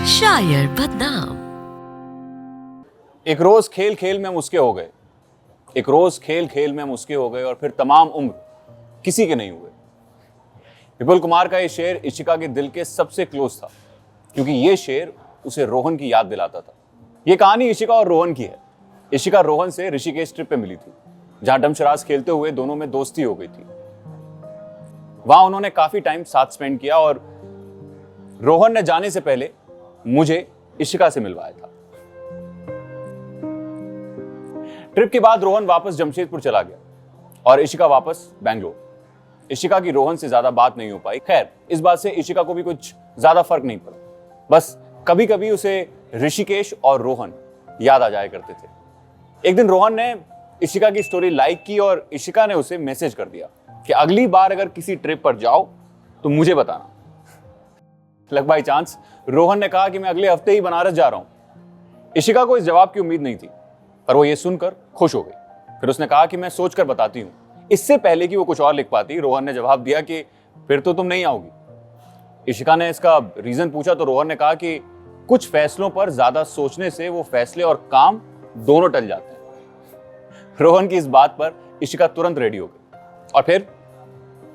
शायर बदनाम। एक रोज खेल खेल में हम उसके हो गए, एक रोज खेल खेल में हम उसके हो गए और फिर तमाम उम्र किसी के नहीं हुए। विपुल कुमार का ये शेर इशिका के दिल के सबसे क्लोज था, क्योंकि ये शेर उसे रोहन की याद दिलाता था। ये कहानी इशिका और रोहन की है। इशिका रोहन से ऋषिकेश ट्रिप पे मिली थी, जहां डमशराज खेलते हुए दोनों में दोस्ती हो गई थी। वहां उन्होंने काफी टाइम साथ स्पेंड किया और रोहन ने जाने से पहले मुझे इशिका से मिलवाया था। ट्रिप के बाद रोहन वापस जमशेदपुर चला गया और इशिका वापस बैंगलोर। इशिका की रोहन से ज्यादा बात नहीं हो पाई। खैर, इस बात से इशिका को भी कुछ ज्यादा फर्क नहीं पड़ा, बस कभी कभी उसे ऋषिकेश और रोहन याद आ जाया करते थे। एक दिन रोहन ने इशिका की स्टोरी लाइक की और इशिका ने उसे मैसेज कर दिया कि अगली बार अगर किसी ट्रिप पर जाओ तो मुझे बताना। लक बाई चांस रोहन ने कहा कि मैं अगले हफ्ते ही बनारस जा रहा हूं। इशिका को इस जवाब की उम्मीद नहीं थी, पर वो ये सुनकर खुश हो गई। फिर उसने कहा कि मैं सोचकर बताती हूं। इससे पहले कि वो कुछ और लिख पाती, रोहन ने जवाब दिया कि फिर तो तुम नहीं आओगी। इशिका ने इसका रीजन पूछा तो रोहन ने कहा कि कुछ फैसलों पर ज्यादा सोचने से वो फैसले और काम दोनों टल जाते हैं। रोहन की इस बात पर इशिका तुरंत रेडी हो गई और फिर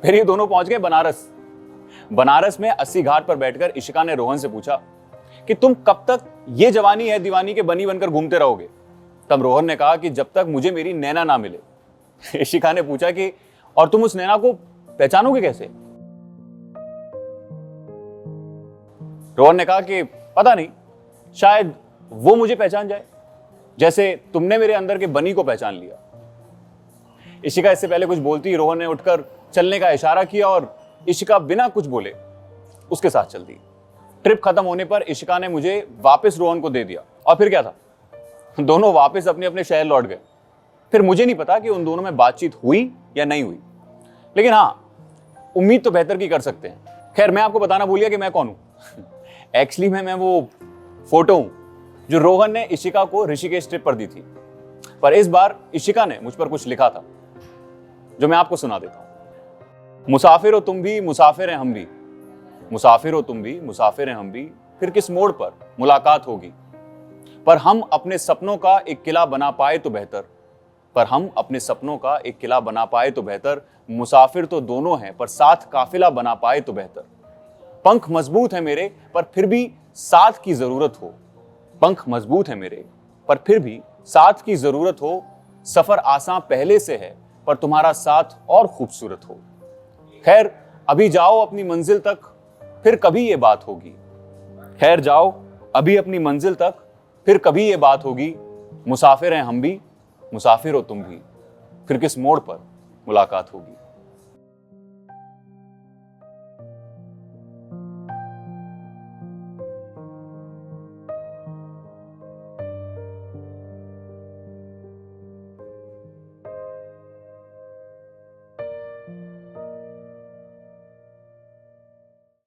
ये दोनों पहुंच गए बनारस में 80 घाट पर बैठकर इशिका ने रोहन से पूछा कि तुम कब तक ये जवानी है दीवानी के बनी बनकर घूमते रहोगे। तब रोहन ने कहा कि जब तक मुझे मेरी नैना ना मिले। इशिका ने पूछा कि और तुम उस नैना को पहचानोगे कैसे। रोहन ने कहा कि पता नहीं, शायद वो मुझे पहचान जाए, जैसे तुमने मेरे अंदर के बनी को पहचान लिया। इशिका इससे पहले कुछ बोलती, रोहन ने उठकर चलने का इशारा किया और इशिका बिना कुछ बोले उसके साथ चल दी। ट्रिप खत्म होने पर इशिका ने मुझे वापस रोहन को दे दिया और फिर क्या था, दोनों वापस अपने अपने शहर लौट गए। फिर मुझे नहीं पता कि उन दोनों में बातचीत हुई या नहीं हुई, लेकिन हाँ, उम्मीद तो बेहतर की कर सकते हैं। खैर, मैं आपको बताना भूल गया कि मैं कौन हूं। एक्चुअली मैं वो फोटो हूं जो रोहन ने इशिका को ऋषिकेश ट्रिप पर दी थी, पर इस बार इशिका ने मुझ पर कुछ लिखा था जो मैं आपको सुना देता हूं। मुसाफिर हो तुम भी, मुसाफिर हैं हम भी, मुसाफिर हो तुम भी, मुसाफिर हैं हम भी, फिर किस मोड़ पर मुलाकात होगी। पर हम अपने सपनों का एक किला बना पाए तो बेहतर, पर हम अपने सपनों का एक किला बना पाए तो बेहतर। मुसाफिर तो दोनों हैं पर साथ काफिला बना पाए तो बेहतर। पंख मजबूत है मेरे पर फिर भी साथ की जरूरत हो, पंख मजबूत है मेरे पर फिर भी साथ की जरूरत हो। सफर आसान पहले से है पर तुम्हारा साथ और खूबसूरत हो। खैर, अभी जाओ अपनी मंजिल तक, फिर कभी ये बात होगी। खैर जाओ अभी अपनी मंजिल तक, फिर कभी ये बात होगी। मुसाफिर हैं हम भी, मुसाफिर हो तुम भी, फिर किस मोड़ पर मुलाकात होगी।